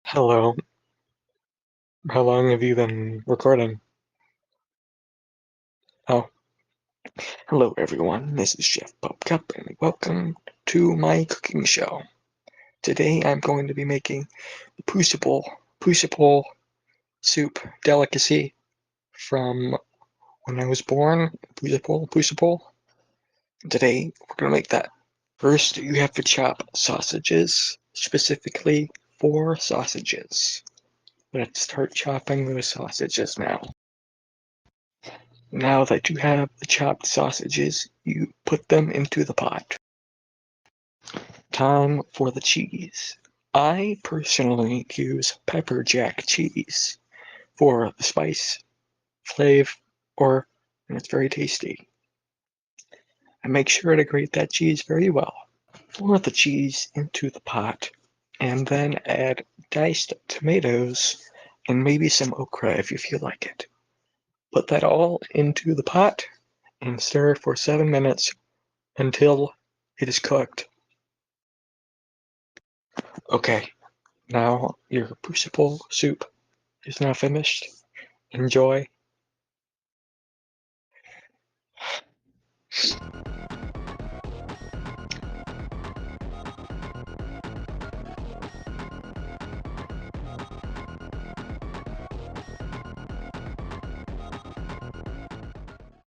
Hello. How long have you been recording? Oh, hello everyone. This is Chef Pupcup and welcome to my cooking show. Today I'm going to be making the Pupcup soup delicacy from when I was born. Pupcup. Today we're going to make that. First, you have to chop sausages, specifically 4 sausages. Let's start chopping those sausages now. Now that you have the chopped sausages, you put them into the pot. Time for the cheese. I personally use pepper jack cheese for the spice, flavor, and it's very tasty. And make sure to grate that cheese very well. Pour the cheese into the pot and then add diced tomatoes and maybe some okra if you feel like it. Put that all into the pot and stir for 7 minutes until it is cooked. Okay, now your Pupcup soup is now finished. Enjoy.